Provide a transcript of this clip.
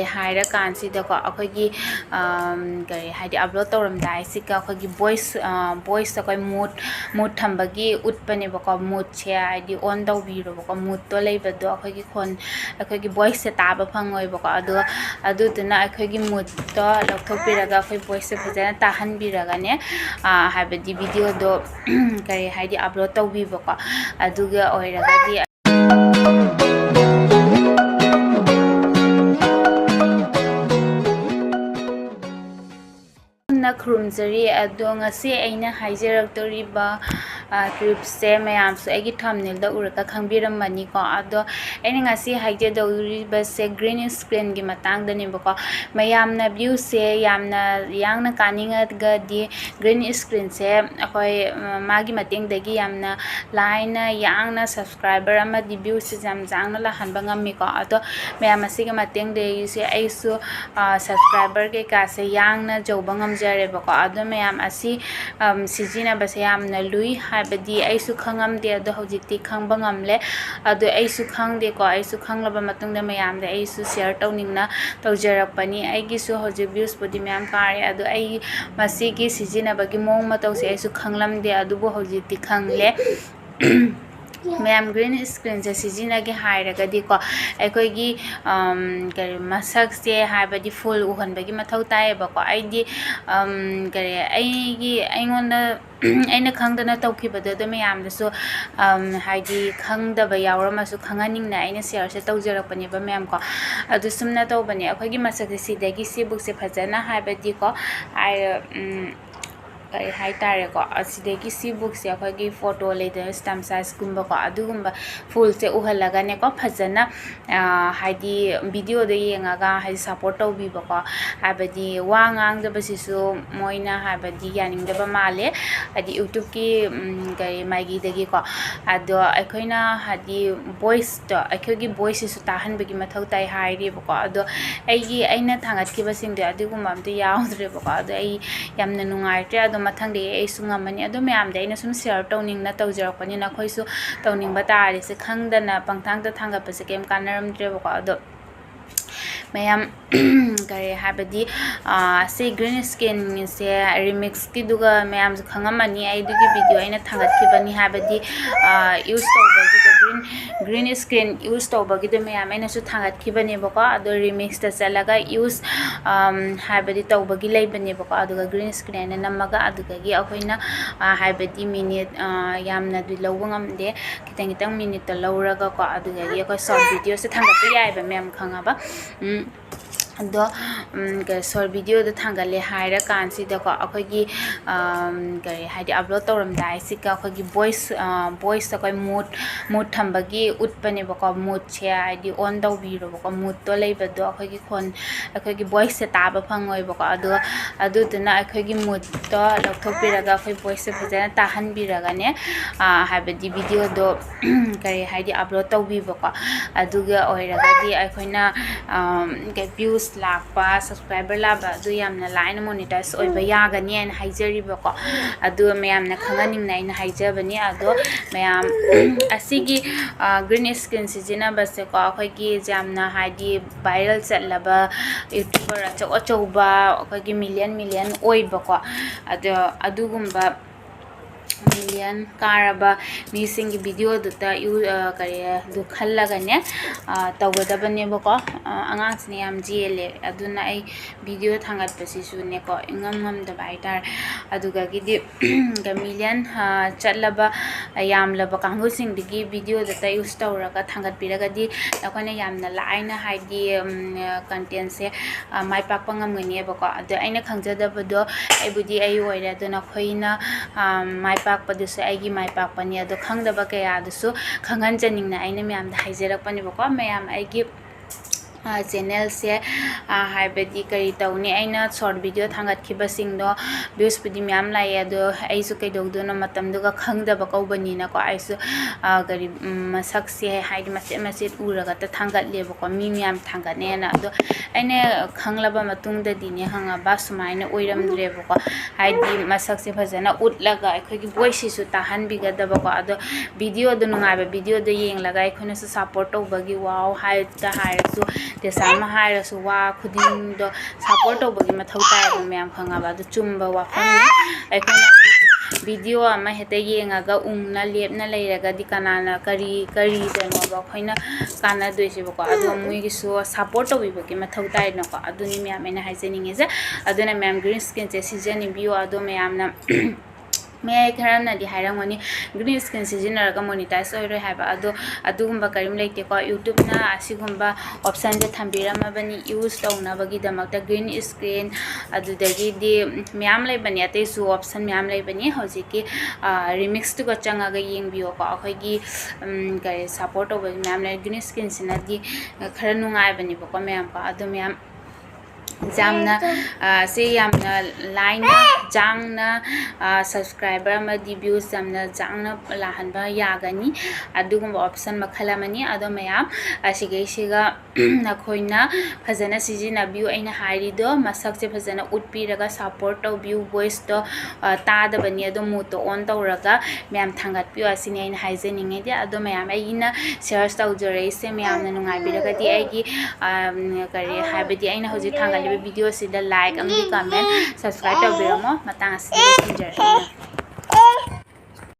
haira kansi da ko akhoi kari haidi upload tawramdai sika akhoi voice ta koi mood thambagi utpane ba ko mood che haidi on tawbiro ba ko mood to leiba do akhoi khon akhoi voice se taba phangoi ba ko adu duna akhoi mood to lathopiraga akhoi voice se phajana tahanbiraga ne haibadi video do kari haidi upload tawbi ba ko aduga oiraga di khurumjari ado ngasi aina haijarakke clips se mayam su agi thumbnail da uraka khangbiramani ko ado aina ngasi haijadoriba se green screen gi matangda ni ba ko mayamna view se yangna kaninga ga di green screen se akoi magi matengdagi yamna line yangna subscriber ama di view se jangna la hanba ngammi ko ado mayam asiga matengde se aisu subscriber ke ka se yangna joba ngamjare ba ko ado mayam asi sijina ba se yamna lui haibadi aisu khangam de ado hojikti khangba ngamle ado aisu khangde ko aisu khanglaba matungda mayam de aisu share tawningna tawjarakpani aigi su hojik views podi mayam kare ado ai masigi sijina bagi mong matau se aisu khanglam de ado bo hojikti khangle mayam green screen se sijina ge hairaga di ko aikoi gi kare masak se haibadi full uhanbagi mathau tai ba ko ai di kare ai gi aingonda aina khangdana tawkhibada do mayam da so haidi khangda ba yawrama su khanganing na aina share se tawjarakpani ba mayam ko adu sumna tawbani akhoi gi masak se sidagi si book se phajana haibadi ko ai kari hai tare ko asidegi si book se akhoi photo leida stamp size gumba ko adugumba full se uhalaga ne ko phajana haidi video de yengaga hai support tawbi ba ko habadi wangang da basisu moina habadi yaning da ba male hadi youtube ki kari magi degi ko ado akhoina hadi voice to akhogi voice su tahan bagi mathau tai hairi ba ko ado aina thangat ki basing de adugumba amte yaudre ba ko ado ai yamna nungai tre ado mathangde ai sungamani ado mayam de aina sum share tawning na tawjarakpani na khoi su tawning ba tari se khangdana pangthang ta thanga pa se kem kanaram tre ba ko ado mayam kare habadi se green skin se remix ki duga mayam khangamani ai dugi video aina thangat ki bani habadi use tawbagi the green screen use tawbagi de mayam aina su thangat ki bani ba ko ado remix ta chalaga use habadi tawbagi lei bani ba ko aduga green screen na namaga aduga gi akhoina habadi minute yamna du lawangam de kitang minute ta lawraga ko aduga gi ko short video se thangat pa yai ba mayam khanga ba ado short video da thangale haira kansi da ko akhoi kari haidi upload tawramdai sika akhoi voice ta koi mood thambagi utpane ba ko mood che haidi on tawbiro ba ko mood to leiba do akhoi khon akhoi voice se taba phangoi ba ko adu duna akhoi mood to lathopiraga akhoi voice se phajana tahanbiraga ne haibadi video do kari haidi upload tawbi ba ko aduga oiraga di akhoina views lakpa subscriber laba adu yamna line monetize oiba yagani en haijariba ko adu mayamna khanganing na ina haijabani ado mayam asigi green screen sijina base ko akhoi gi jamna haidi viral chatlaba youtuber achauba akhoi gi million oiba ko ado adugumba million karaba missing video duta kare du khallaga ne tawgadabane ba ko angang sine yam jele aduna ai video thangat pasi su ne ko ingam da baitar aduga gidi ga million chatlaba yam laba kangu sing digi video duta use tawraga thangat piraga di akone yamna laina haidi content se mai pak pangam ngene ba ko adu aina khangjadaba do ai budi ai oira duna khoina mai pak padusu aigi mai pak pani ado khangdaba kaya adusu khangan janing na aina myam da haijarakpani ba ko mayam aigi channel se haibadi kari tawni aina short video thangat khiba singdo views pudi myam lai ado aisu kai dogdona matam duga khangdaba kaubani na ko aisu kari masak se haidi maset uraga ta thangat leba ko mi myam thangat ne na ado aina khanglaba matung da dine hanga ba sumaina oiramdre ba ko haidi masak se phajana utlaga akhoi gi voice su tahan biga da ba ko ado video do nungai ba video do yeng laga akhoi na support to bagi wow hai ta hai su ꯇꯦꯁꯥ ꯑꯃ ꯍꯥꯏꯔꯁꯨ ꯋꯥ ꯈꯨꯗꯤꯡꯗꯣ support ꯇꯧꯕꯒꯤ ꯃꯊꯧ ꯇꯥꯏꯕ ꯃꯌꯥꯝ ꯈꯪꯉꯕ ꯑꯗꯨ ꯆꯨꯝꯕ ꯋꯥꯐꯝꯅꯤ ꯑꯩꯈꯣꯏꯅ ꯚꯤꯗꯤꯑꯣ ꯑꯃ ꯍꯦꯛꯇ ꯌꯦꯡꯉꯒ ꯎꯪꯅ ꯂꯦꯞꯅ ꯂꯩꯔꯒꯗꯤ ꯀꯅꯥꯅ ꯀꯔꯤꯗꯅꯣꯕ ꯑꯩꯈꯣꯏꯅ ꯀꯥꯟꯅꯗꯣꯏꯁꯦꯕꯀꯣ ꯑꯗꯣ ꯃꯣꯏꯒꯤꯁꯨ ꯁꯞꯄꯣꯔꯠ ꯇꯧꯕꯤꯕꯒꯤ ꯃꯊꯧ ꯇꯥꯏꯅꯀꯣ ꯑꯗꯨꯅꯤ ꯃꯌꯥꯝ ꯑꯩꯅ ꯍꯥꯏꯖꯅꯤꯡꯉꯤꯁꯦ ꯑꯗꯨꯅ ꯃꯌꯥꯝ ꯒ꯭ꯔꯤꯟ ꯁ꯭ꯀꯤꯟꯁꯦ ꯁꯤꯖꯤꯟꯅꯕꯤꯌꯨ ꯑꯗꯣ ꯃꯌꯥꯝꯅ ꯃꯌꯥꯏ ꯈꯔꯅꯗꯤ ꯍꯥꯏꯔꯝꯒꯅꯤ ꯒ꯭ꯔꯤꯟ ꯁ꯭ꯀꯤꯟ ꯁꯤꯖꯤꯟꯅꯔꯒ ꯃꯣꯅꯤꯇꯥꯏꯖ ꯑꯣꯏꯔꯣꯏ ꯍꯥꯏꯕ ꯑꯗꯣ ꯑꯗꯨꯒꯨꯝꯕ ꯀꯔꯤꯝ ꯂꯩꯇꯦꯀꯣ ꯌꯨꯇ꯭ꯌꯨꯕꯅ ꯑꯁꯤꯒꯨꯝꯕ ꯑꯣꯞꯁꯟꯁꯦ ꯊꯝꯕꯤꯔꯝꯃꯕꯅꯤ ꯌꯨꯁ ꯇꯧꯅꯕꯒꯤꯗꯃꯛꯇ ꯒ꯭ꯔꯤꯟ ꯁ꯭ꯀꯤꯟ ꯑꯗꯨꯗꯒꯤꯗꯤ ꯃꯌꯥꯝ ꯂꯩꯕꯅꯤ ꯑꯇꯩꯁꯨ ꯑꯣꯞꯁꯟ ꯃꯌꯥꯝ ꯂꯩꯕꯅꯤ ꯍꯧꯖꯤꯛꯀꯤ ꯔꯤꯃꯤꯛꯁꯇꯨꯒ ꯆꯪꯉꯒ ꯌꯦꯡꯕꯤꯌꯣꯀꯣ ꯑꯩꯈꯣꯏꯒꯤ ꯀꯔꯤ ꯁꯞꯄꯣꯔꯠ ꯇꯧꯕ ꯃꯌꯥꯝ ꯂꯩ ꯒ꯭ꯔꯤꯟ ꯁ꯭ꯀꯤꯟꯁꯤꯅꯗꯤ ꯈꯔ ꯅꯨꯡꯉꯥꯏꯕꯅꯦꯕꯀꯣ ꯃꯌꯥꯝꯀꯣ ꯑꯗꯣ ꯃꯌꯥꯝ ꯌꯥꯝꯅ ꯁꯤ ꯌꯥꯝꯅ ꯂꯥꯏꯅ ꯖꯥꯡꯅ ꯁꯕꯁꯀ꯭ꯔꯥꯏꯕꯔ ꯑꯃꯗꯤ ꯚ꯭ꯌꯨꯁ ꯌꯥꯝꯅ ꯖꯥꯡꯅ ꯂꯥꯛꯍꯟꯕ ꯌꯥꯒꯅꯤ ꯑꯗꯨꯒꯨꯝꯕ ꯑꯣꯞꯁꯟ ꯃꯈꯜ ꯑꯃꯅꯤ ꯑꯗꯣ ꯃꯌꯥꯝ ꯑꯁꯤꯒꯩꯁꯤꯒ ꯅꯈꯣꯏꯅ ꯐꯖꯅ ꯁꯤꯖꯤꯟꯅꯕꯤꯌꯨ ꯑꯩꯅ ꯍꯥꯏꯔꯤꯗꯣ ꯃꯁꯛꯁꯦ ꯐꯖꯅ ꯎꯠꯄꯤꯔꯒ ꯁꯞꯄꯣꯔꯠ ꯇꯧꯕꯤꯌꯨ ꯚꯣꯏꯁꯇꯣ ꯇꯥꯗꯕꯅꯤ ꯑꯗꯣ ꯃꯨꯠꯇꯣ ꯑꯣꯟ ꯇꯧꯔꯒ ꯃꯌꯥꯝ ꯊꯥꯡꯒꯠꯄꯤꯌꯨ ꯑꯁꯤꯅꯤ ꯑꯩꯅ ꯍꯥꯏꯖꯅꯤꯡꯉꯤꯗꯤ ꯑꯗꯣ ꯃꯌꯥꯝ ꯑꯩꯅ ꯁꯤꯌꯔ ꯇꯧꯖꯔꯛꯏꯁꯦ ꯃꯌꯥꯝꯅ ꯅꯨꯡꯉꯥꯏꯕꯤꯔꯒꯗꯤ ꯑꯩꯒꯤ ꯀꯔꯤ ꯍꯥꯏꯕꯗꯤ ꯑꯩꯅ ꯍꯧꯖꯤꯛ ꯊꯥꯡꯒꯠꯂꯤꯕ ꯚꯤꯗꯤꯑꯣꯁꯤꯗ ꯂꯥꯏꯛ ꯑꯃꯗꯤ ꯀꯃꯦꯟ ꯁꯕꯁꯀ꯭ꯔꯥꯏꯕ ꯇꯧꯕꯤꯔꯝꯃꯣ ꯃꯇꯥꯡ ꯑꯁꯤꯗ ꯂꯣꯏꯁꯤꯟꯖꯔꯒꯦ